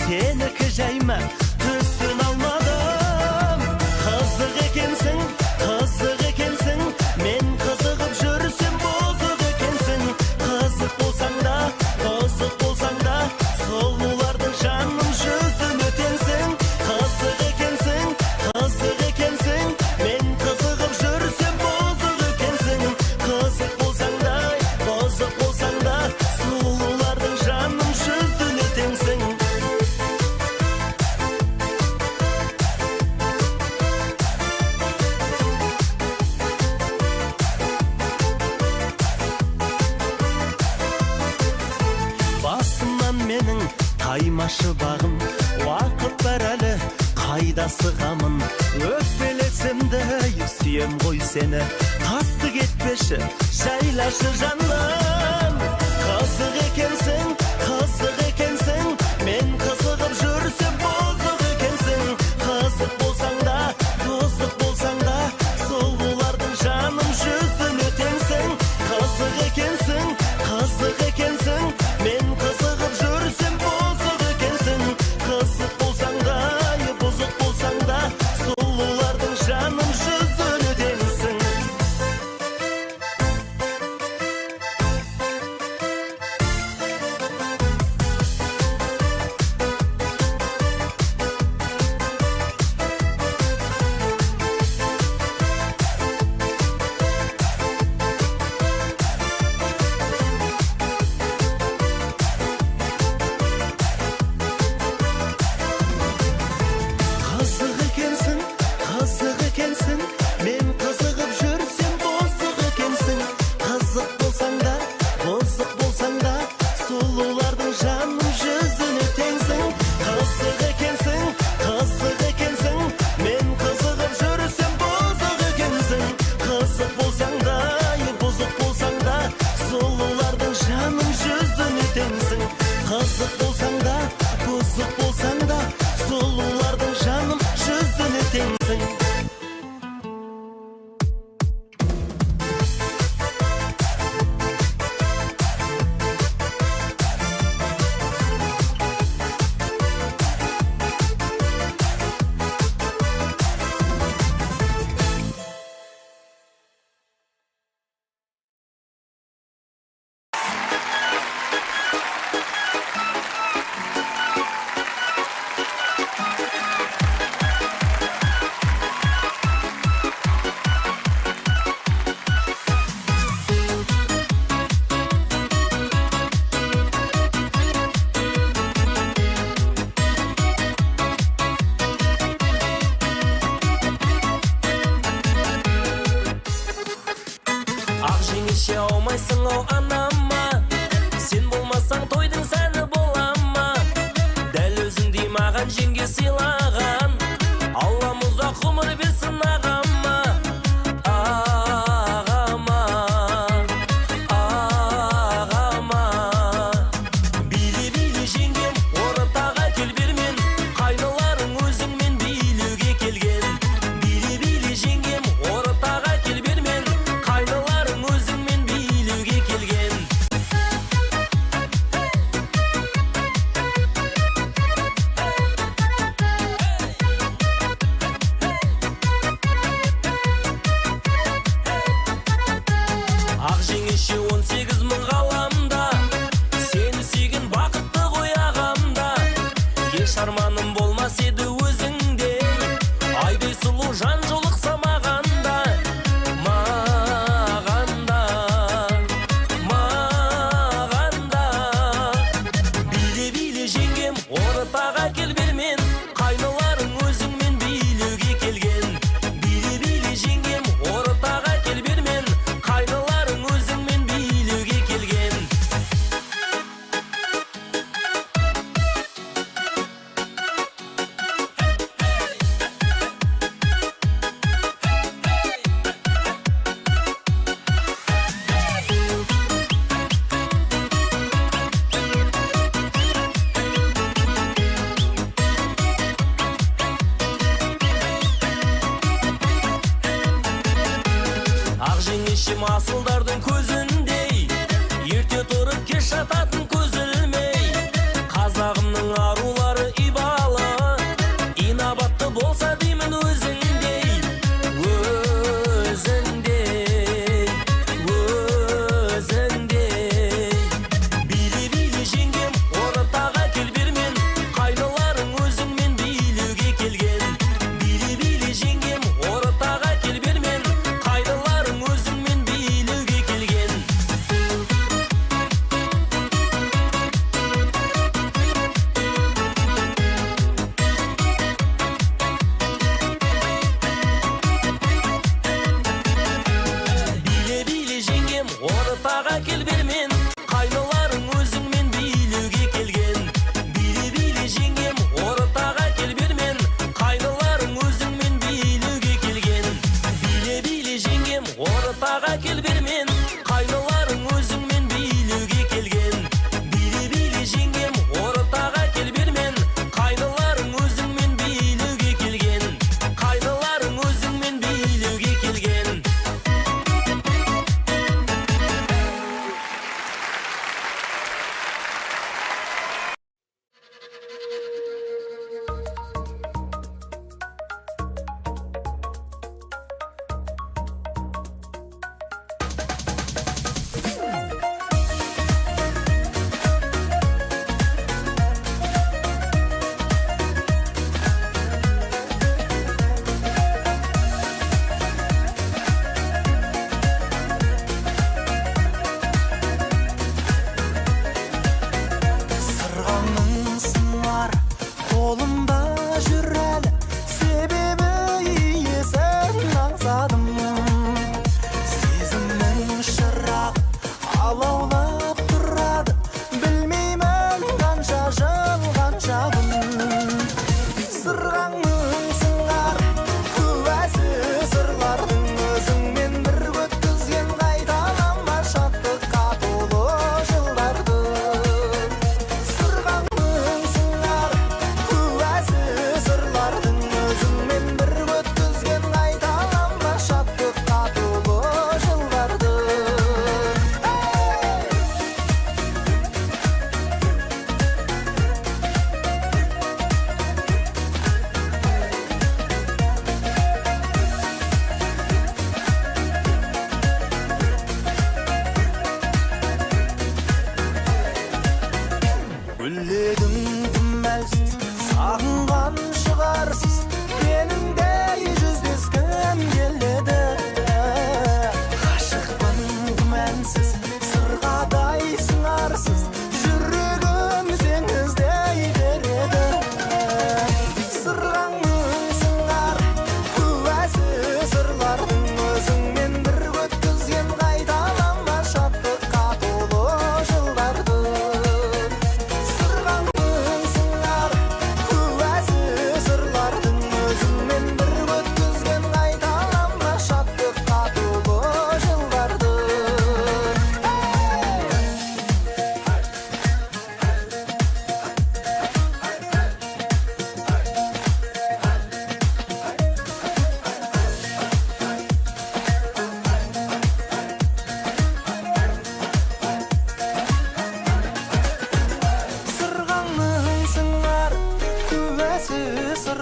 Seniki jayma üstün almadım. Kızık ekensin, kızık ekensin. Men kızıgıp жүрсем bozuk ekensin. Kızık bolsaң da, bozuk bolsaң da, сұлулардың жаным жүзін өтенсің. Kızık ekensin, kızık ekensin. Men kızıgıp жүрсем bozuk ekensin. Kızık bolsaң da, bozuk bolsaң da, сұлулардың жаным жүзін өтенсің. Басымнан менің таймашы бағым, уақыт бар әлі қайда сығамын. Өкпелесем де сүйем ғой сені, қатты кетпеші жайлашы жаным. Қызық екенсің, қызық екенсің. Мен қызығып жүрсем бозық екенсің. Қызық болсаң да, тозық болсаң да, сұлулардың жаным жүзін өтенсің. Қызық екенсің, қызық екенсің. Men kızıgıp жүрсем bozuk ekensin. Kızık bolsaң da, bozuk bolsaң da, сұлулардың жаным жүзін өтенсің. Қызық екенсің, қызық екенсің. Мен қызығып жүрсем бозық екенсің. Қызық болсаң да, бозық болсаң да, сұлулардың жаным жүзін өтенсің. Қызық екенсің, қызық екенсің. Мен қызығып жүрсем бозық екенсің. Қызық болсаң да, бозық болсаң да, сұлулардың жаным жүзін өтенсің. Қызық болсаң да, бозық болсаң да, сұлулардың жаным жүзін өтенсің. Ақ жеңеше аумайсың ау анама, сен болмасаң тойдың сәні бола ма? Дәл өзіңдей маған жеңге сыйлаған, Аллам ұзақ ғұмыр берсін ағама. Ағама, ағама. Биле-биле жеңгем, ортаға кел бермен, қайныларың өзіңмен билеуге келген. Биле-биле жеңгем, ортаға кел бермен, қайныларың өзіңмен билеуге келген. Ақ жеңеше 18 мың ғаламда, сені сүйген бақытты ғой ағамда. Еш арманым болмас еді өзіңде, айдай сұлу жан жолықса мағанда. Мағанда, мағанда. Биле-биле жеңгем, ортаға кел бермен, қайныларың өзіңмен билеуге келген. Биле-биле жеңгем, ортаға кел бермен, қайныларың өзіңмен билеуге келген. Ақ жеңешем асылдардың көзіндей, ерте тұрып кеш жататын көз ілмей, қазағымның арулы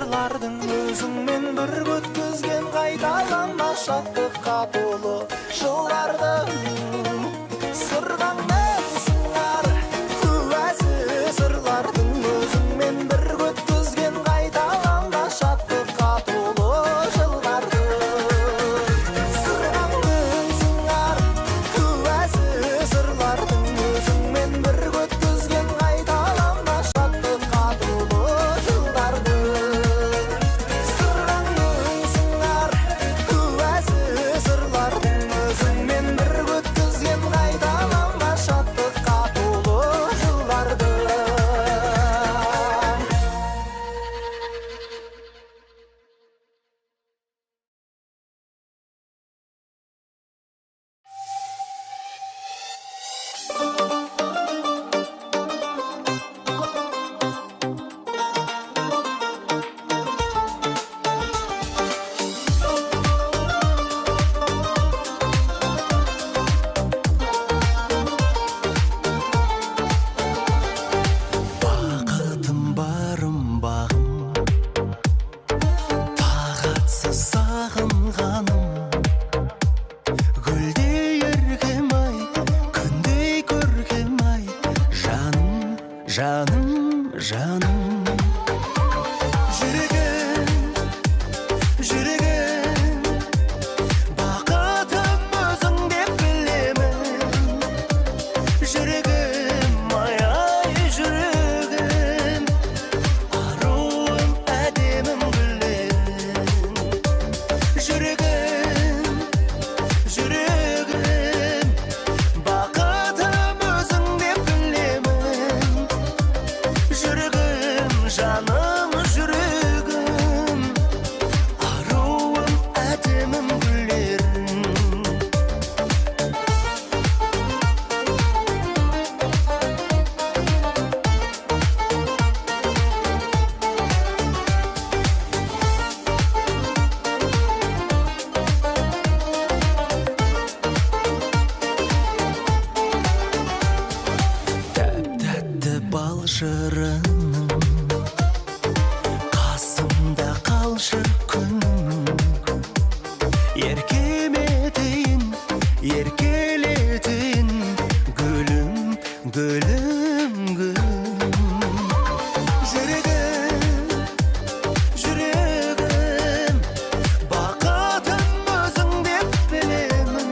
сырлардың өзіңмен бір өткізген қайталанбас шаттыққа толы жылдардың сырғаңмен сыңар куәсі сырлардың өзіңмен бір өткізген қайталанбас шаттыққа толы жылдардың сырғаңмен сыңар куәсі сырлардың өзіңмен бір өткізген қайталанбас шаттыққа толы жылдарды сырғаңмен сыңар куәсі сырлардың өзіңмен бір өткізген қайталанбас шаттыққа толы жылдарды бақытым барым бағым тағатсыз сағынғаным гүлдей еркем ай күндей көркем ай жаным жаным жаным жүрегім жүрегім бақытым өзің деп білемін жүрегім ай ай жүрегім аруым әдемім гүлерім жүрегім жүрегім бақытым өзің деп білемін жүрегім жаным жүрегім аруым әдемім гүлерім тәп-тәтті бал шырыным қасымда қалшы күнім еркелетейін еркелетейін гүлім гүлім гүлім жүрегім жүрегім бақытым өзің деп білемін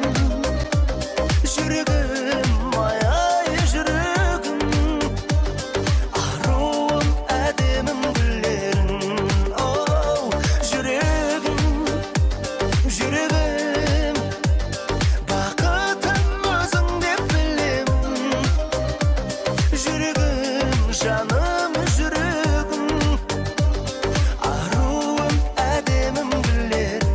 жүрегім ай ай жүрегім аруым әдемім гүлерім оу жүрегім жүрегім бақытым өзің деп білемін жүрегім жаным жүрегім аруым әдемім гүлерім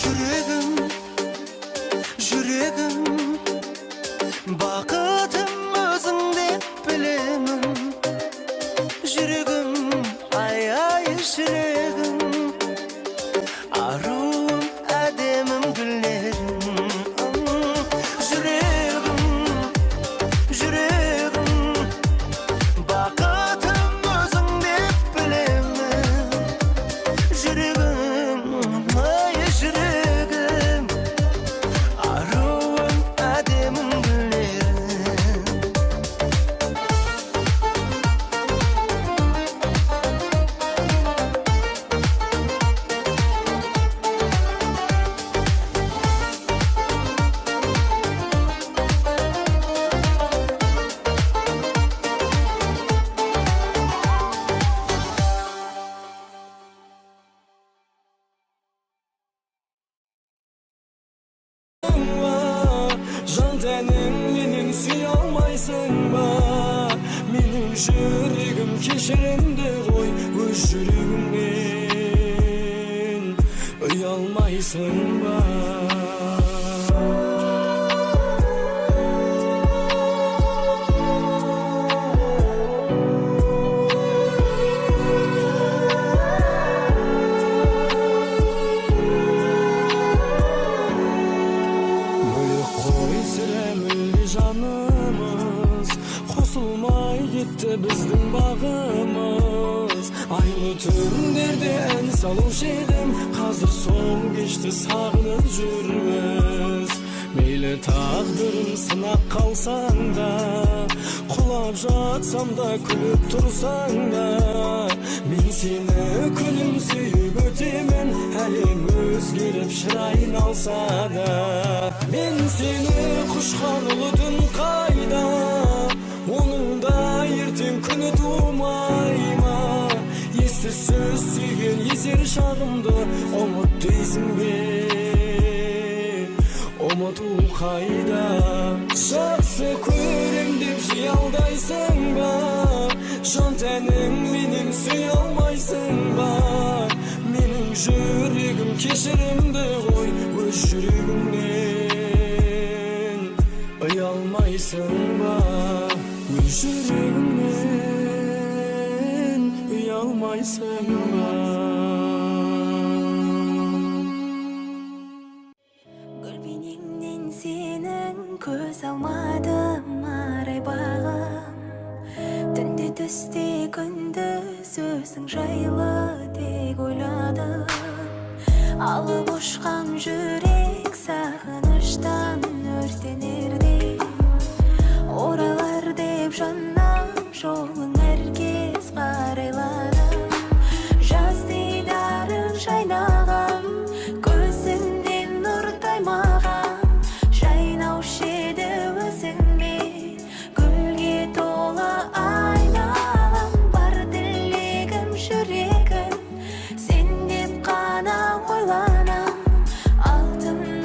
жүрегім жүрегім бақытым өзің деп білемін жүрегім ай ай жүрегім аруым әдемім гүлерім жүрегім жүрегім бақытым өзің деп білемін жүрегім ай жүрегім аруым әдемім гүлерім жан тәнің менен сүйе алмайсың ба менің жүрегім кешірімді ғой өз жүрегіңнен ұялмайсың ба өтті біздің бағымыз. Айлы түндерде ән салушы едім, қазір сол кешті сағынып жүрміз. Мейлі тағдырым сынақ қалсаң да, құлап жатсам да, күліп тұрсаң да, мен сені күлімсейіп өтемін, әлем өзгеріп шырайын алса да. Мен сені құшқан ұлы түн қайда, оның да ертең күні тумай ма? Есті сөз сүйген есер шағымды ұмыт дейсің бе? Ұмыту қайда? Жақсы көрем деп жиялдайсың ба? Жан тәнің менен сүй алмайсың ба? Менің жүрегім кешірімді ғой, өз жүрегімнен ұялмайсың ба? Өз жүрегімнен ұялмайсың ба? Гүлбенеңнен сенің көз алмадым арай бағым. Түнде түсте күндіз өзің жайлы тек ойладым. Алып ұшқан жүрек сағыныштан өртенердей, оралар деп жаннан жолың әркез қарайладым. Жаз дидарың жайнаған, көзіңден нұр таймаған, жайнаушы еді өзіңмен гүлге толы айналам. Бар тілегім жүрегім сен деп қана ойланам. Алтын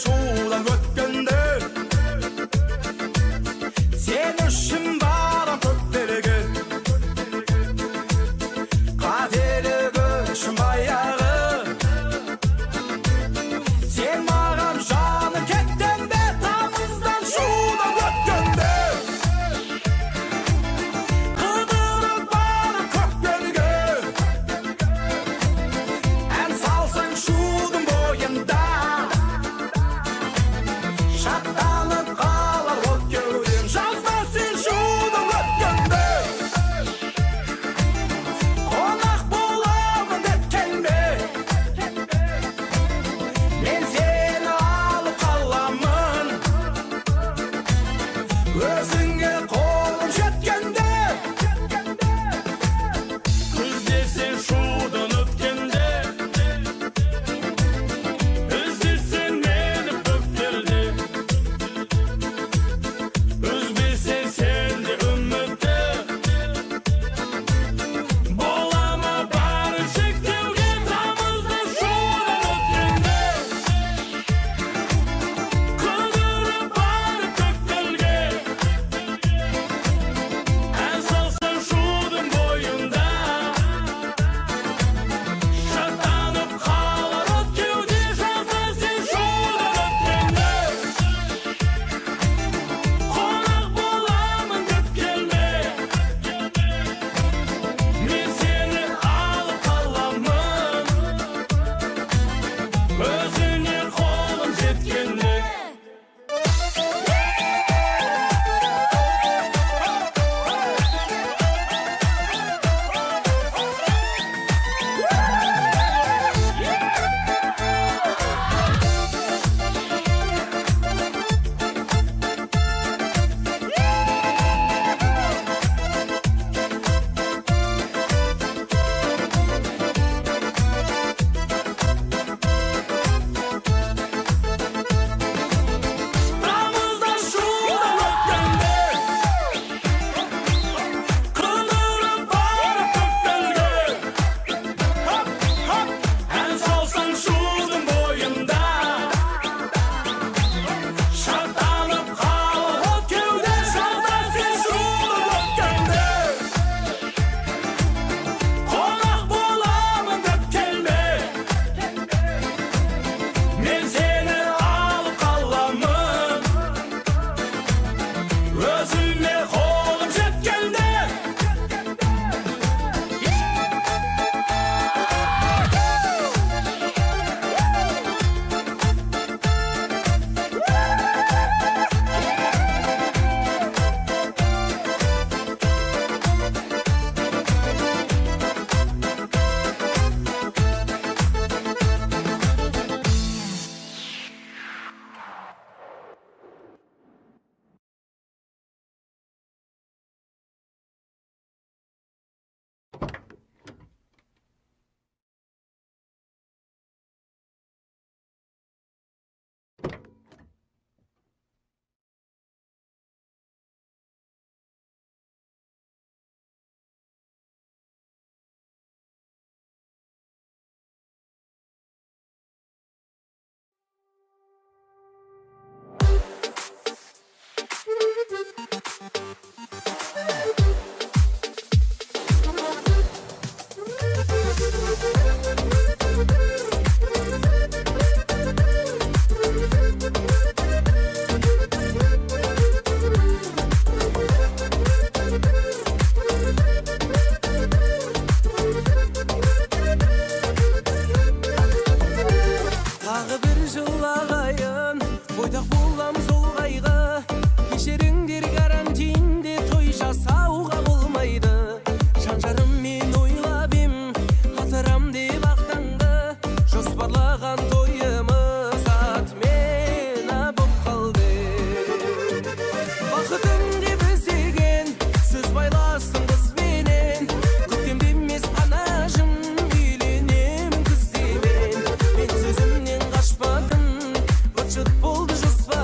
шуудан өткенде сен үшін барам көктерге қателігі үшін баяғы сен маған жаным кеттенде тамыздан шудан өткенде қыдырып барып көктерге ән салсаң шудың бойында шаттанып қалар от кеудем жазда сен шудан өткенде қонақ боламын деп келме мен сені алып қаламын өзіңе қолым жеткенде күздесең шудан өткенде іздесең мені көктерде үзбесең сен де үмітті бола ма бәрі шектеуге тамызда шудан өткенде қыдырып барып көктемге ән салсаң шудың бойында шаттанып қалар от кеуде жазда сен шудан өткенде қонақ боламын деп келме мен сені алып қаламын өзіңе қолым жеткенде тамызда шудан өткенде қыдырып барып көктемге ән салсаң шудың бойында шаттанып қалар от кеуде жазда сен шудан өткенде қонақ боламын деп келме мен сені алып қаламын өзіңе қолым жеткенде тағы бір жылағайын бойдақ болам сол қайғы кешіріңдер карантинде той жасауға болмайды жан жарыммен ойлап ем атырам деп ақтаңды жоспарлаған тойымыз атмена боп қалды бақытым деп іздеген сөз байластың қызбенен көктемде емес анажым үйленемін күзде мен сөзімнен қашпадым быт-шыт болды жоспар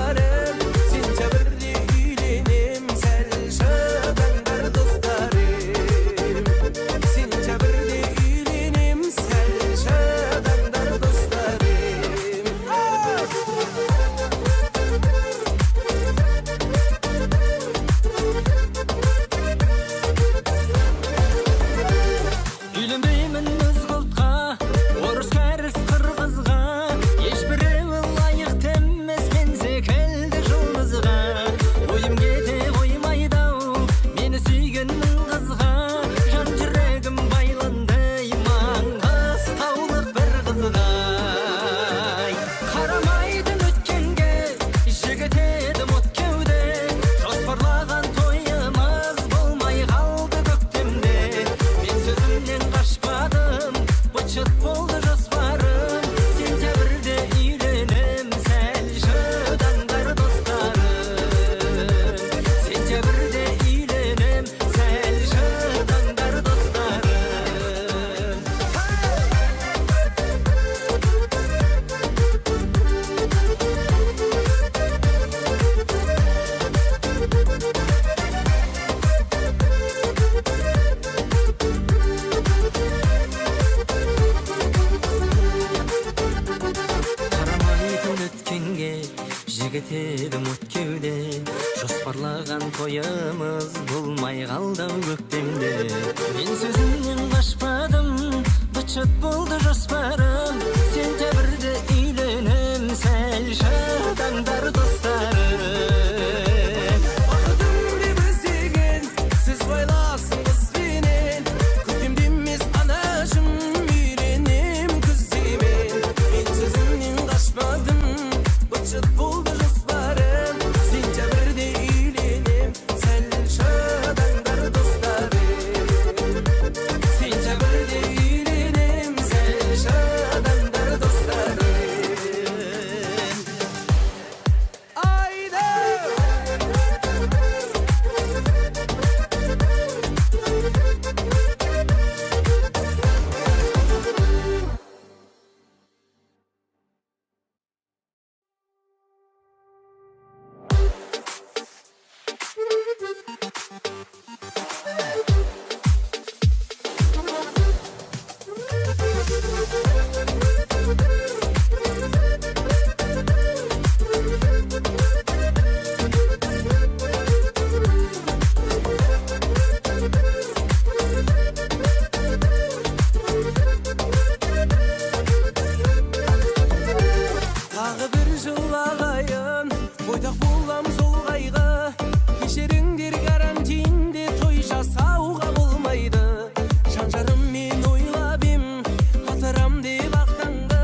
жігіт едім өткеуде, жоспарлаған тойымыз болмай қалды көктемде. Мен сөзімнен қашпадым, быт-шыт болды жоспарым, сентябрьде үйленем, сәл шыдаңдар достарым. Бақытым деп іздеген сіз байласын қызбенен, көктемде емес анашым, үйленем күздемен. Мен сөзімнен қашпадым, быт-шыт болды жоспарым, сентябрьде үйленем, сәл шыдаңдар достарым. Сентябрьде үйленем, сәл шыдаңдар достарым. Айда! Тағы бір жыл ағайын, бойдақ болам сол қайғы. Кешіріңдер, карантинде той жасауға болмайды. Жан-жарым мен ойлап ем, қатырам деп ақтаңды.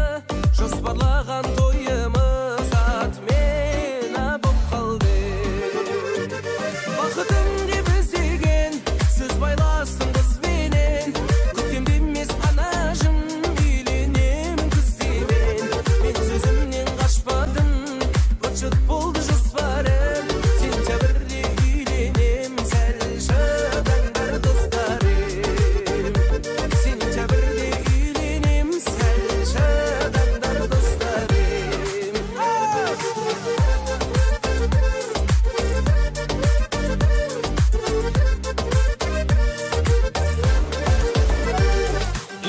Жоспарлаған тойымыз атмена боп қалды. Бақытым деп іздеген сөз байласын қызбенен, көктемде емес анашым, үйленем күздемен. Мен сөзімнен қашпадым, быт-шыт болды жоспарым, сентябрьде үйленем, сәл шыдаңдар достарым. Сентябрьде үйленем, сәл шыдаңдар достарым.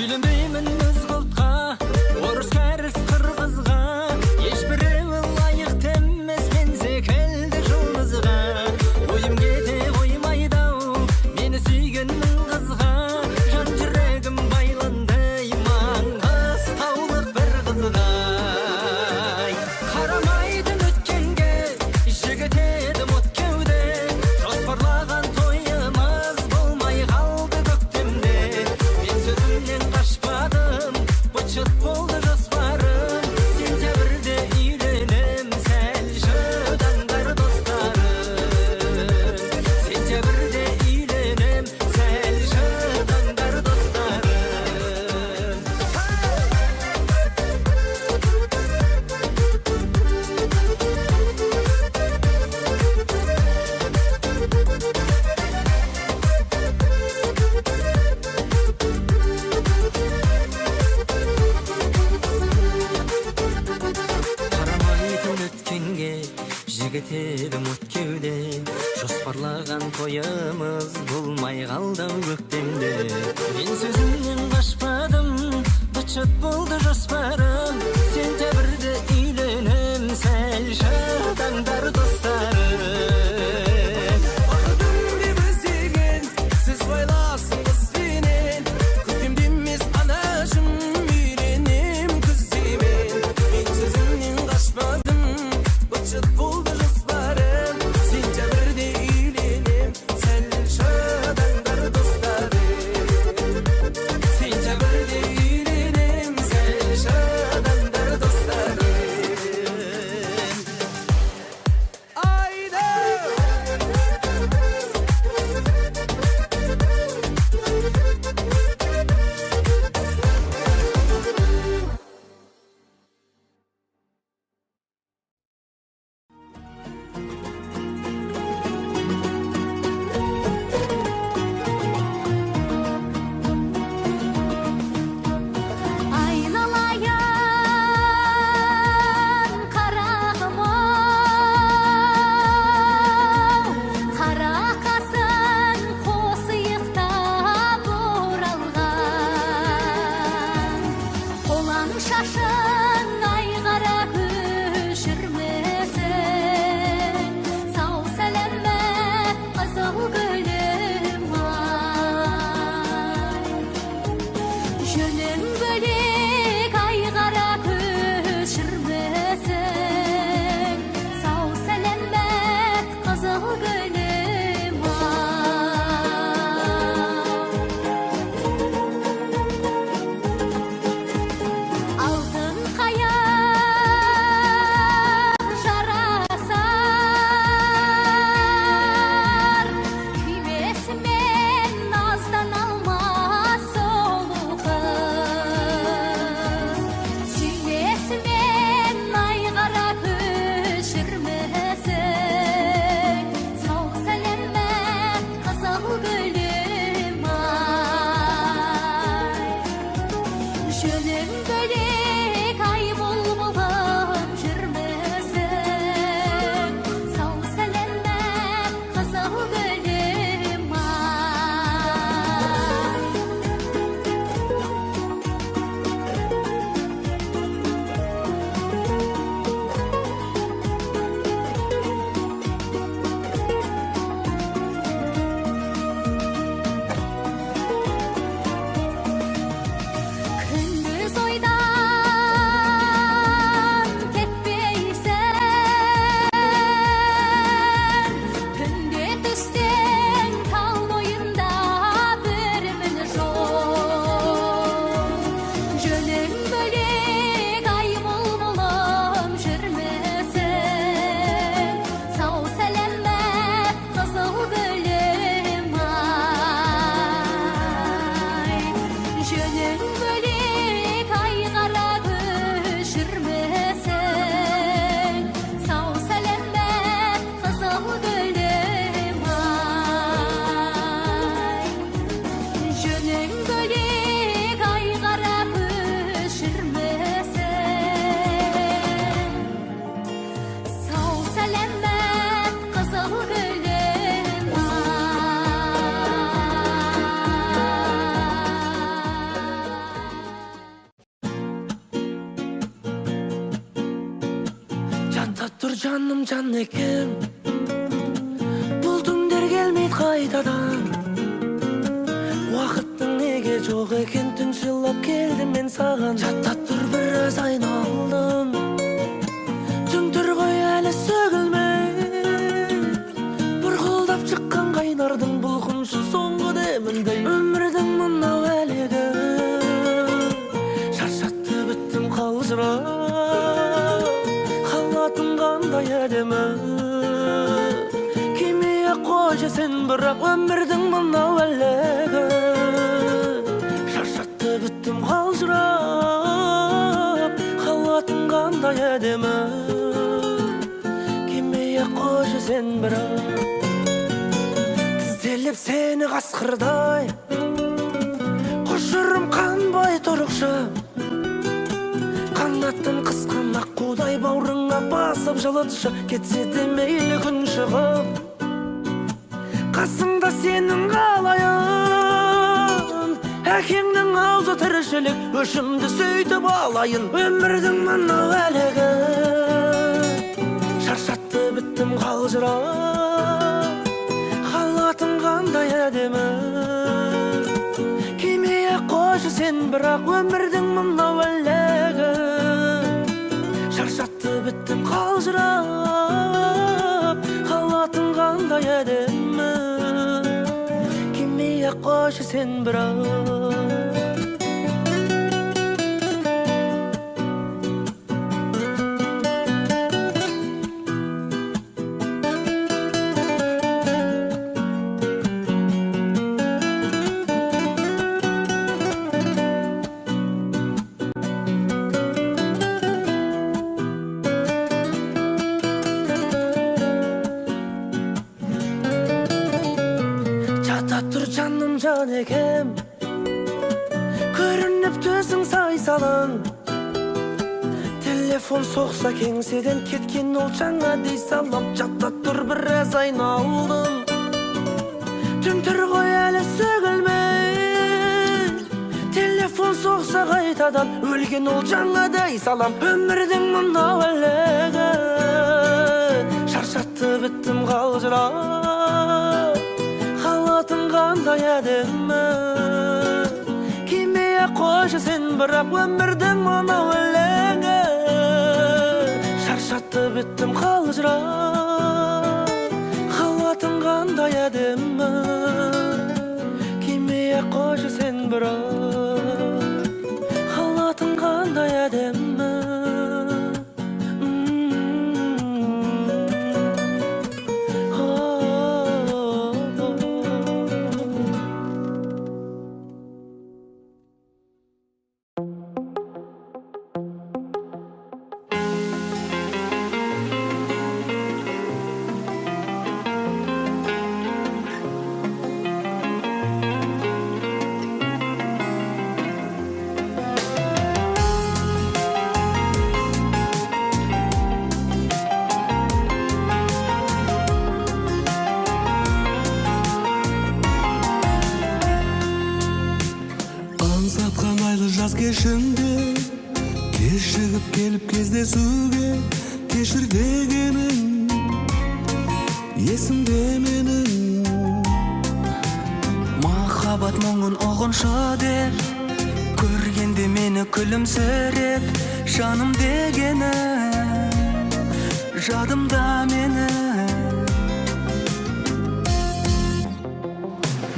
Үйленбеймін өз құлтқа, орыс кәріс қырғызға, ешбіреуі лайықты емес мен секілді жұлдызға. Ойым кете қоймайды-ау мені сүйгенмін қызға, жан жүрегім байланды маңғыстаулық бір қызға. Қарамайтын өткенге, жігіт едім өткеуде, жоспарлаған тойымыз болмай қалды көктемде. Мен сөзімнен қашпадым, быт-шыт болды жоспарым, сентябрьде үйленем, сәл шыдаңдар достарым. Сентябрьде үйленем, сәл шыдаңдар достарым. Қарамайтын өткенге, жігіт едім өткеуде, жоспарлаған тойымыз болмай қалды көктемде. Мен сөзімнен қашпадым, быт-шыт болды жоспарым, сентябрьде үйленем, сәл шыдаңдар достарым. Бақытым деп іздеген сіз байласын қызбенен, көктемде емес анашым, үйленем күздемен. Мен сөзімнен қашпадым, быт-шыт болды жоспарым, сентябрьде үйленем, сәл шыдаңдар достарым. Сентябрьде үйленем, сәл шыдаңдар достарым. элеме кызыл гүлүм Жата тур жаным жан экем, бул түндөр келмейт кайтадан. Уақыттың неге жоқ екен, түн жылап келдім мен саған. Жата тур біраз айналдым, түнтір ғой әлі сөгілмей. Бұрғылдап шыққан қайнардың бұлқыншы соңғы деміндей. Өмірдің мынау әлегі шаршатты біттім қалжырап, қалатым қандай әдемі. Кимeye қойшысың бірақ өмірдің мынау әлегі шаршатты біттім қалжырап, қалатым қандай әдемі. Кимeye қойшысың бірақ тізделіп сені қасқырдай, құшырым қанбай тұрықшы, қанатын қысқан аққудай бауырыңа басып жылытшы. Кетсе де мейлі күн шығып, қасыңда сенің қалайын. Әкеңнің аузы тіршілік, өшімді сөйтіп алайын. Өмірдің мынау әлегі шаршатты біттім қалжырап, қалатым қандай әдемі. Кимeye қойшы сен бірақ өмірдің мынау әлегі шаршатты біттім қалжырап, қалатым қандай әдемі. Кимeye қойшы сен бірақ жаным жан екем, көрініп төсің сай-салаң. Телефон соқса кеңседен кеткен ол жаңа дей салам. Жата тұр біраз айналдым, түнтір ғой әлі сөгілмей. Телефон соқса қайтадан өлген ол жаңа дей салам. Өмірдің мынау әлегі шаршатты біттім қалжырап, қалатым қандай әдемі. Кимeye қойшы сен бірақ өмірдің мынау әлегі шаршатты біттім қалжырап, қалатым қандай әдемі. Кимeye қойшы сен бірақ қалатым қандай әдемі. Аңсатқан айлы жаз кешінде кешігіп келіп кездесуге, кешір дегенің есімде менің. Махаббат мұңын ұғыншы деп, көргенде мені күлімсіреп, жаным дегені жадымда мені.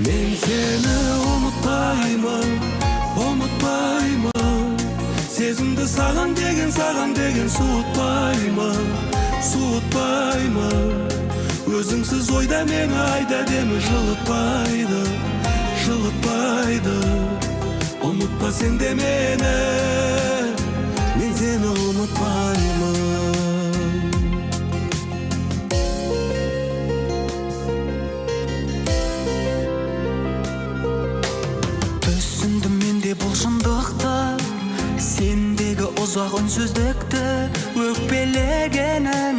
Мен сені ұмытпаймын, ұмытпаймын. Сезімді саған деген суытпаймын, суытпаймын. Өзіңсіз ойда мені айда демі жылытпайды, жылытпайды. Ұмытпа сен де мені, мен сені ұмытпаймын. Түсіндім менде бұл шындықты, сендегі ұзақ үнсіздікті өкпелегенім.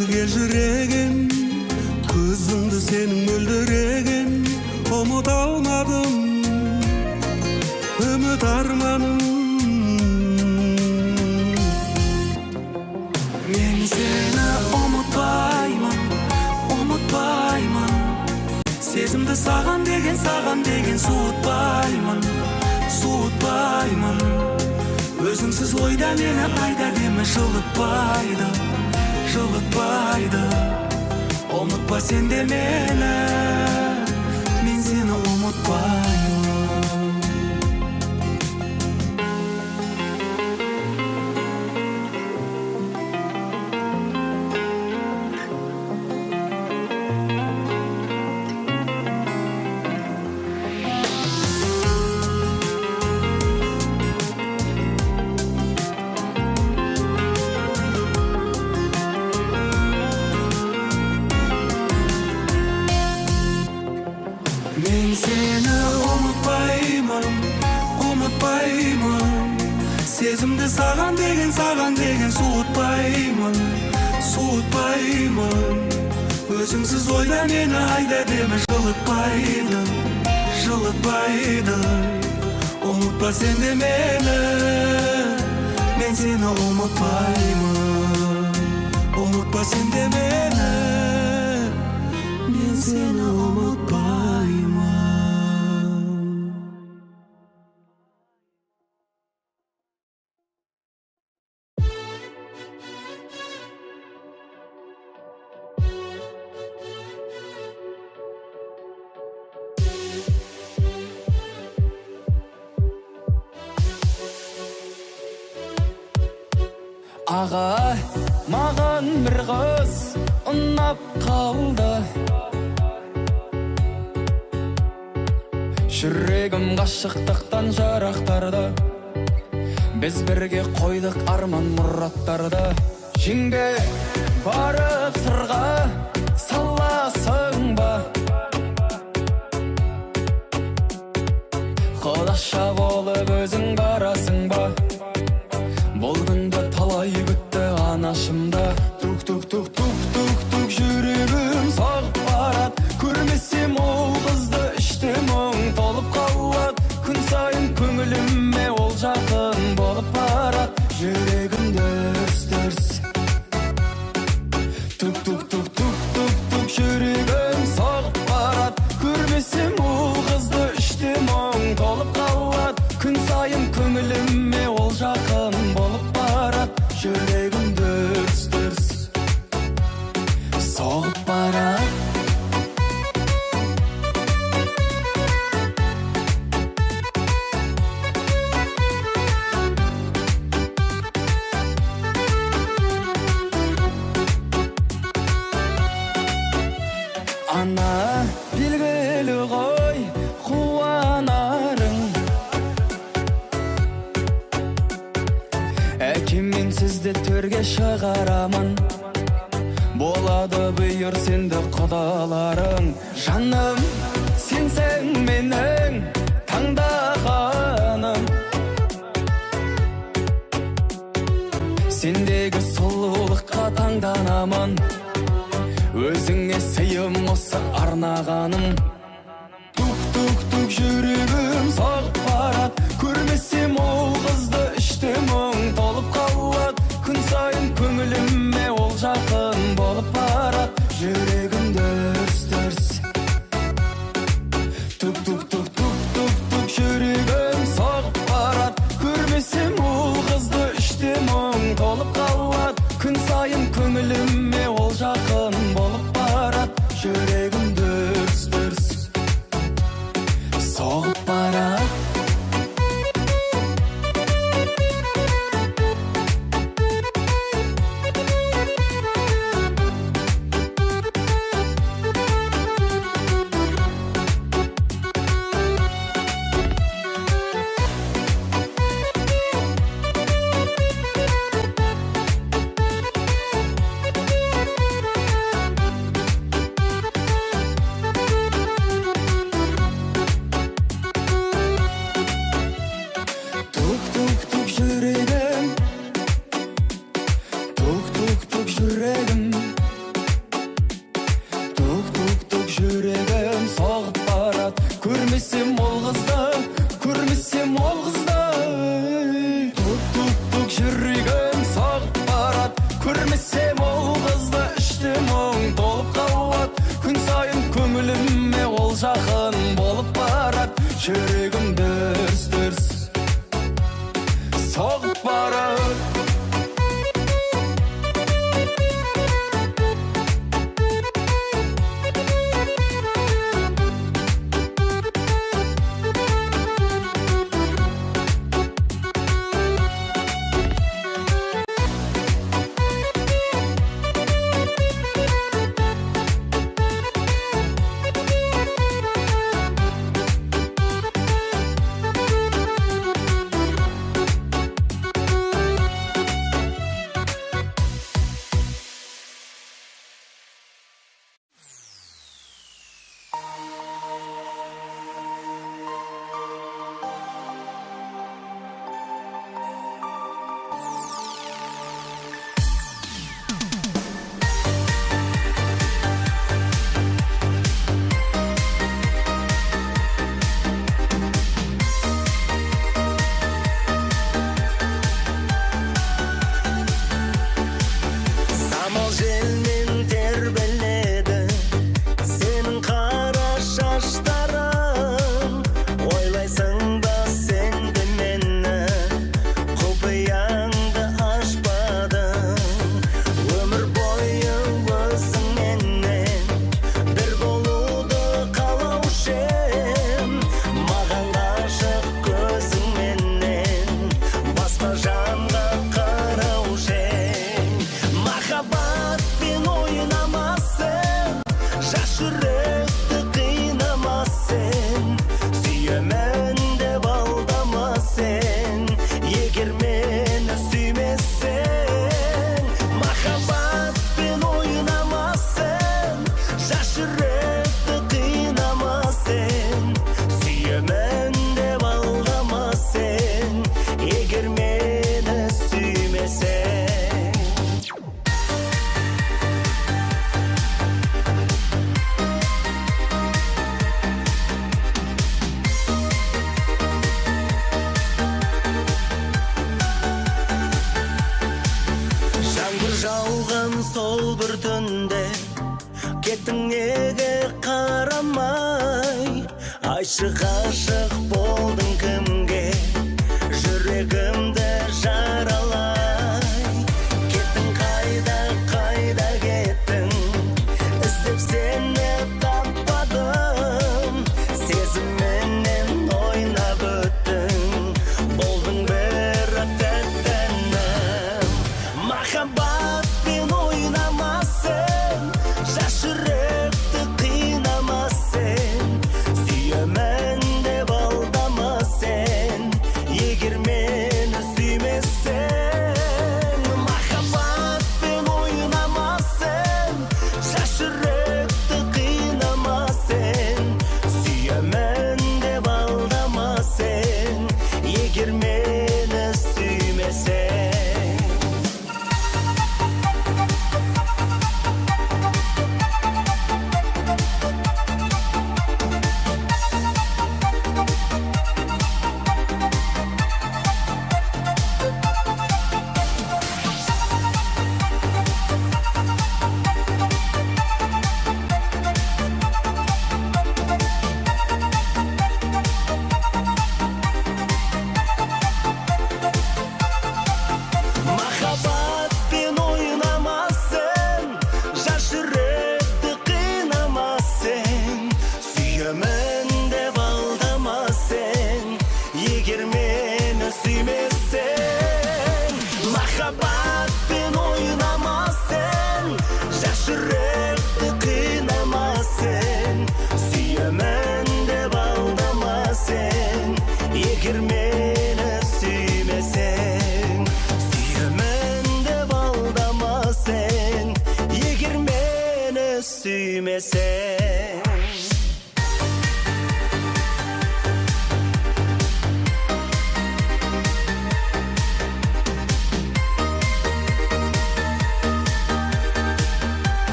өзге жүрегім көзіңді сенің мөлдіреген ұмыта алмадым үміт арманым мен сені ұмытпаймын сезімді саған деген суытпаймын өзіңсіз ойда мені айда деме жылытпайды ұмытпа сен де мені мен сені ұмытпаймын мен сені ұмытпаймын сезімді саған деген суытпаймын өзіңсіз ойда мені айда деме жылытпайды ұмытпа сен де мені мен сені ұмытпа сен де мені мен сені ұмытпаймын Аға, маған бір қыз ұнап қалды жүрегім ғашықтықтан жарақтарды біз бірге қойдық арман мұраттарды жеңге барып сырға саласың ба құдаша болып өзің барасың ба бұл күнді талай күтті анашымда тук жүрегім соғып барат көрмесем ол қызды іште мұң толып қалат күн сайын көңіліме ол жақын болып барат жүрегім дүрс тук жүрегім соғып барат көрмесем ол қызды іште мұң толып қалат күн сайын көңіліме ол жақын болып барат жүрегім дүрс соғып барат ана белгілі ғой қуанарың әкеммен сізді төрге шығарамын болады бұйыр сенді құдаларың жаным сенсің менің таңдағаным сендегі сұлулыққа таңданамын өзіңе сыйым осы арнағаным тук жүрегім соғып барат көрмесем ол қызды іште мұң толып қалат күн сайын көңіліме ол жақын болып барат жүрегім дүрс тук жүрегім соғып барат көрмесем ол қызды іште мұң толып қалат күн сайын көңіліме ол жақын болып барат жүрегім дүрс соғып барат жүрегім дүрс-дүрс соғып барат. Самал желмен тербеледі сенің қара шаштарың. Ойлайсың ба сен де мені, құпияңды ашпадың. Өмір бойы өзіңменен бір болуды қалаушы ем. Маған ғашық көзіңменен басқа жанға қараушы ем. Махаббатпен ойнамасын, жас жүректі қинамасын. Сүйемін деп алдамасын, егер мені сүймесең. Махаббатпен ойнамасын, жас жүректі қинамасын. Сүйемін деп алдамасын, егер мені сүймесең. Жаңбыр жауған сол бір түнде кеттің неге қарамай? Айшық ғашық болдың кімге, жүрегімді жаралай. Кеттің қайда, қайда кеттің, іздеп сені таппадым. Сезімменен ойнап өттің, болдың бірақ тәттәнім. Махаббатпен ойнамасын, жас жүректі қинамасын. Сүйемін деп алдамасын,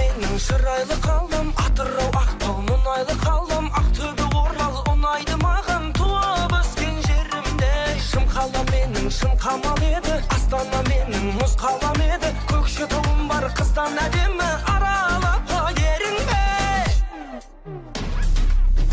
менің шырайлы қалам, Атырау Ақтау мұнайлы қалам, Ақтөбе Орал ұнайды маған, туып өскен жерімде. Шым қала менің шын қамал еді, Астана менің мұз қалам еді, Көкшетауым бар қыздан әдемі, аралап ерінбе.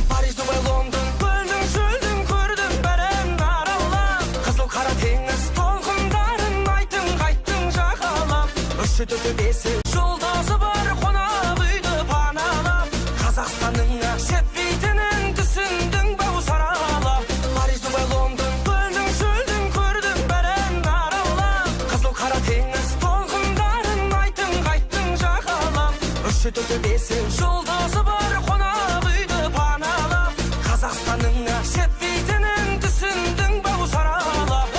Париж, Дубай, Лондон, көлдің шөлдің көрдім бәрін аралап, қызыл қара теңіз толқындарын айттың қайттың жағалап, үші төті бесі жолдасы бар қонақ үйді паналап, Қазақстанның жетпейтінін түсіндің бау саралап. Париж, Дубай, Лондон, көлдің шөлдің көрдім бәрін аралап, қызыл қара теңіз толқындарын айттың қайттың жағалап, үші төті бесі жолдасы бар қонақ үйді паналап, Қазақстанның жетпейтінін түсіндің бау саралап.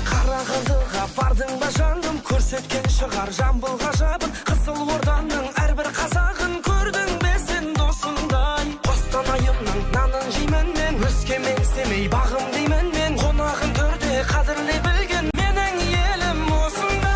Қарағандыға бардың ба жаным, көрсеткен шығар Жамбыл ғажабын, Қызыл Орданың әрбір қазағын көрдің бе сен досындай. Қостанайымның нанын жеймін мен, Өскемен Семей бағым деймін мен, қонағын төрде қадірлей білген менің елім осындай.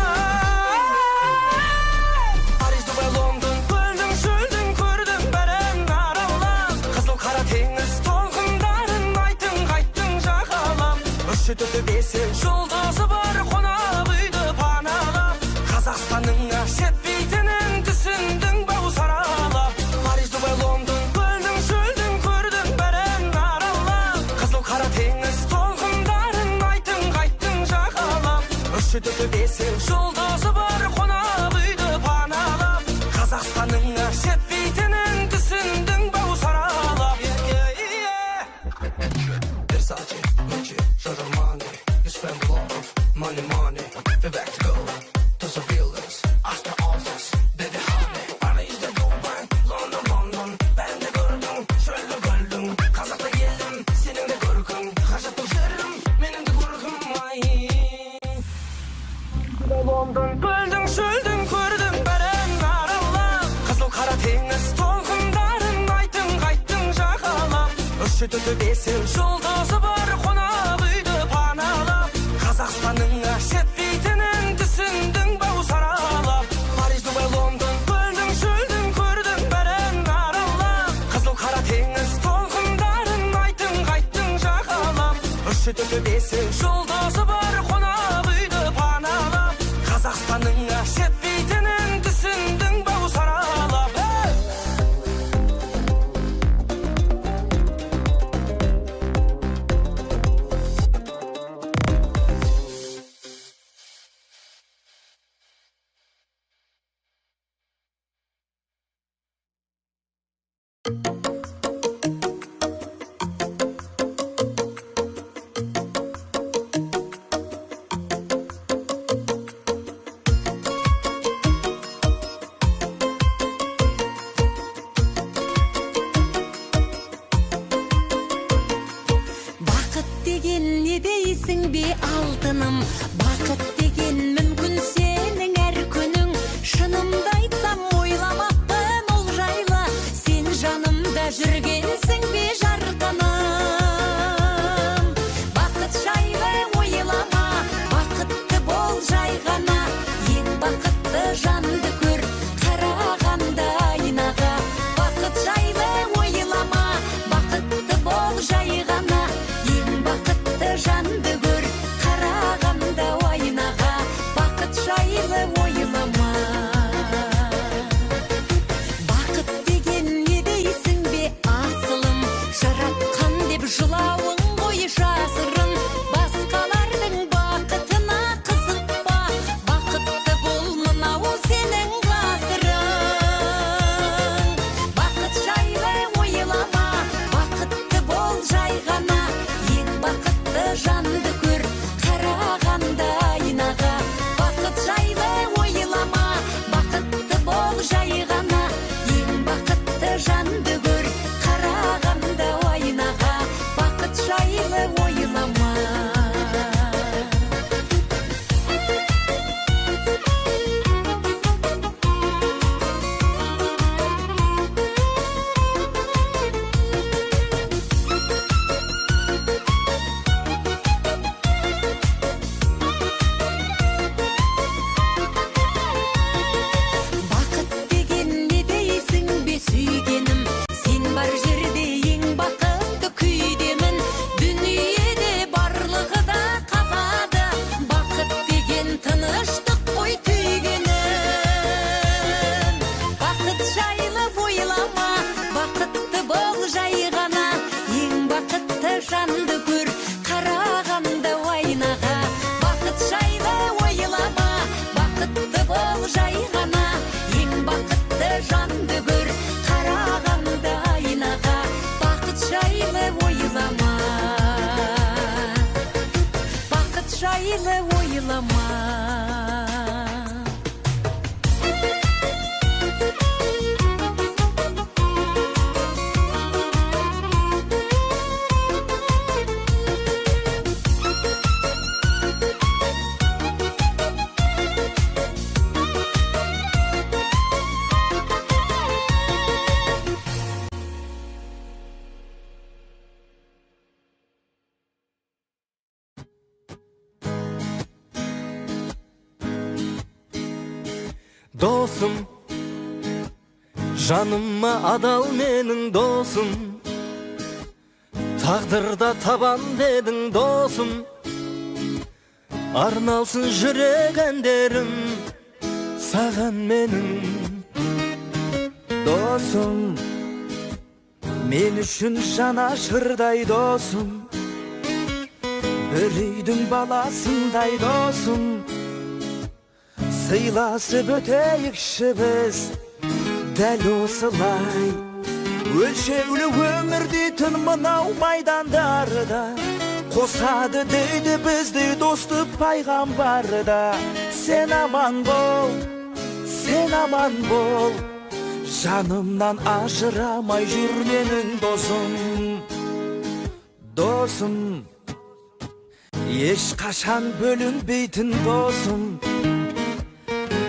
Париж, Дубай, Лондон, көлдің шөлдің көрдім бәрін аралап, қызыл қара теңіз толқындарын айттың қайттың жағалап, үші төті бесі жолдасы бар қонақ үйді паналап, Қазақстанның жетпейтінін түсіндің бау саралап. Париж, Дубай, Лондон, көлдің шөлдің көрдім бәрін аралап, қызыл қара теңіз толқындарын айттың қайттың жағалап, үші төті бесі жолдасы бар қонақ үйді паналап, Қазақстанның жетпейтінін түсіндің бау саралап. Versace, Gucci, Giorgio Armani, you spend a lot of money, we're back to go to the villas, after all this, baby honey. Paris'de Dubai, London, ben de gördüm, şöyle gördüm, Kazak'ta geldim, senin de görgün, Kaşıklı yerim, benim de görgüm, ay. London, gördüm, şöldüm, gördüm, beren aralap, Kızıl Kara Tengіз толқындарын айттың қайттың жағалап, үші төті бесі жолдасы бар қонақ үйді паналап, Қазақстанның жетпейтінін түсіндің бау саралап. Париж, Дубай, Лондон, көлдің шөлдің көрдім бәрін аралап, Қызыл Қара Теңіз толқындарын айттың қайттың жағалап, үші төті бесі жолдасы бар қонақ үйді паналап, Қазақстанның жетпейтінін түсіндің бау саралап. Dosum, janıma adal menin dosum. Taqdırda taban dedin dosum. Arnalsın yüregenderim sağan menin. Dosum, men üçün jana şırday dosum. Bir üydün balasınday dosum. Sıylasıp öteyikşimiz däl osylay. Ölçeğli ömürdi tın mınav maydandarda. Kosady deydi bizdi dostu paygambarda. Sen aman bol, sen aman bol. Janımdan ajıramay jür menin dosum. Dosum, eş kaşan bölünbeytin dosum.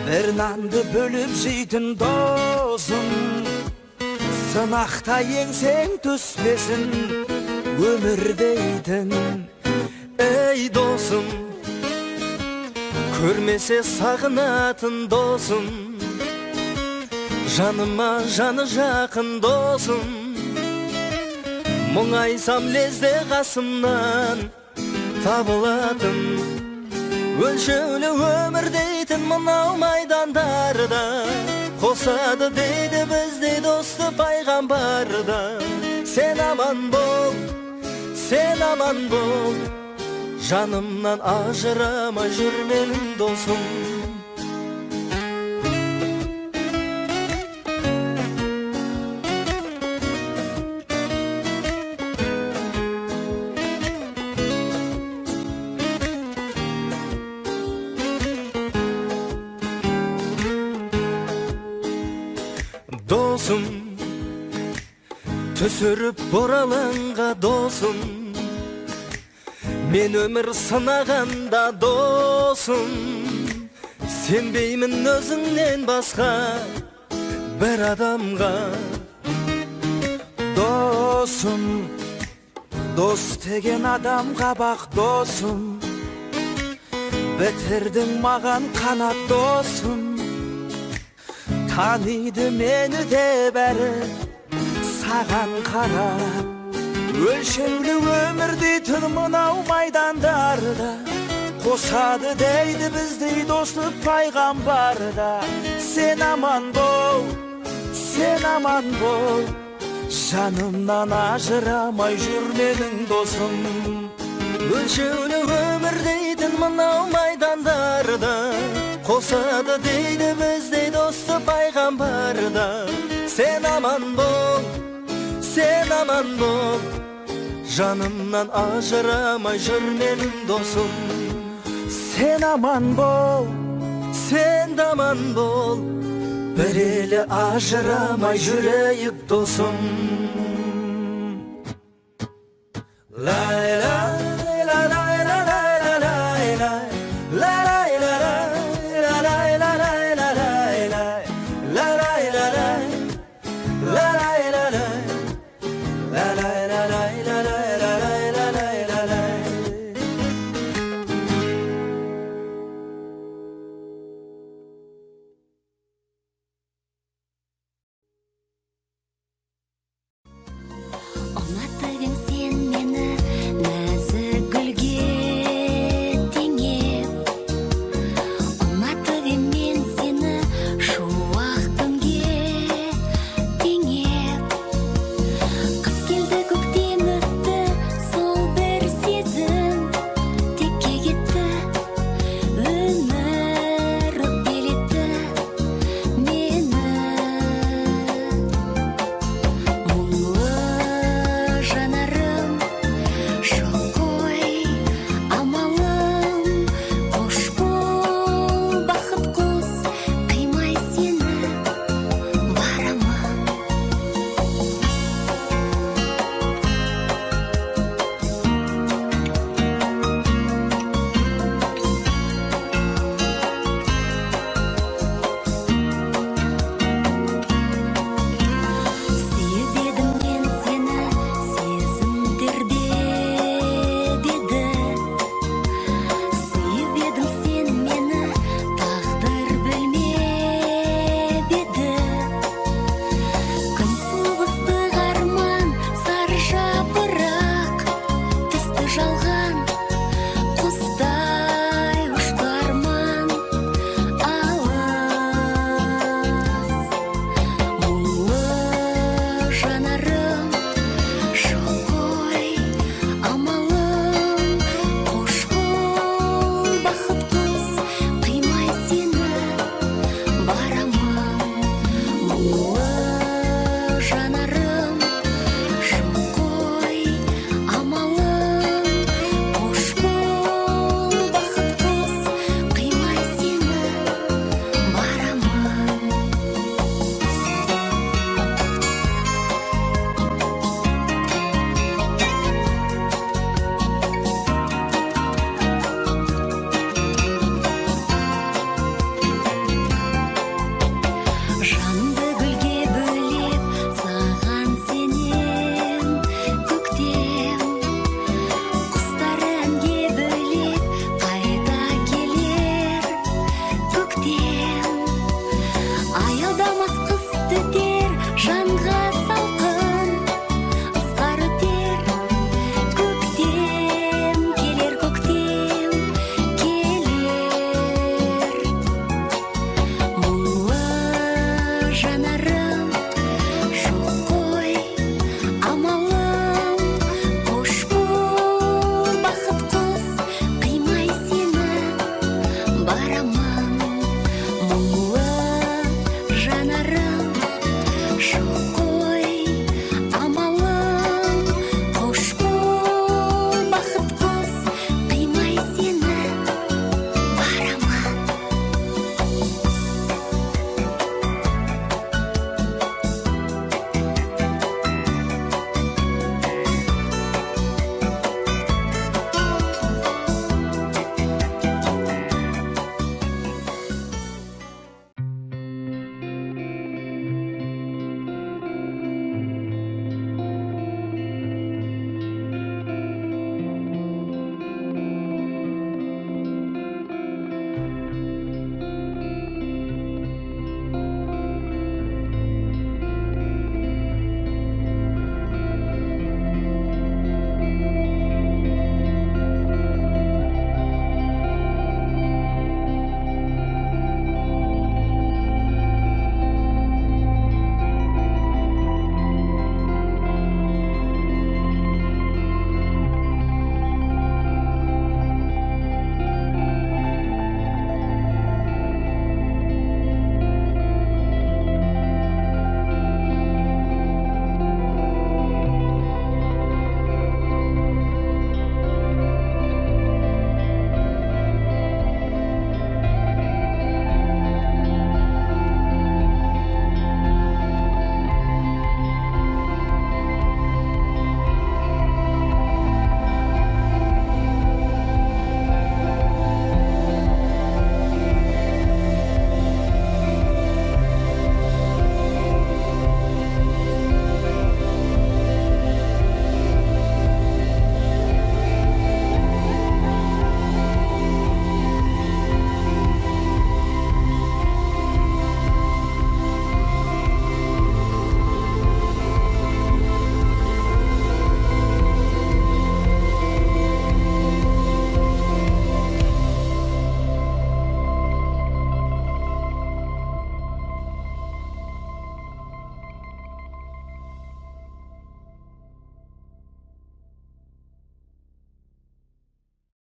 Bir nandı bölüp jeytin dosum. Sınaqta yengseng tüsmesin ömürdeytin. Ey dosum, körmese sağınatın dosum. Janıma janı jakın dosum. Muңaysam lezde kasımdan tabılatın. Ölçülü ömürdeytin mınav maydandarda. Kosady deydi bizdi dostu paygambarda. Sen aman bol, sen aman bol. Janımdan ajırama jür menin dosum. Dosum, tösürüp boralanga dosum. Men ömür sınaganda dosum. Senbeymin özünden başka bir adamga. Dosum, dost degen adamga bak dosum. Betirdin magan kanat dosum. Tanıydı meni de beri sağan karap. Ölçeğli ömürdi tırmınav maydandarda. Kosady deydi bizdi dostu paygambarda. Sen aman bol, sen aman bol. Janımdan ajıramay jür menin dosum. Ölçülü ömürdeydin mınav maydandarda. Kosady deydi bizdi dostu paygambarda. Sen aman bol, sen aman bol. Janımdan ajıramay jür menin dosum. Sen aman bol, Sen de aman bol. Bir eli ajıramay jüreyip dosum. la la la la la.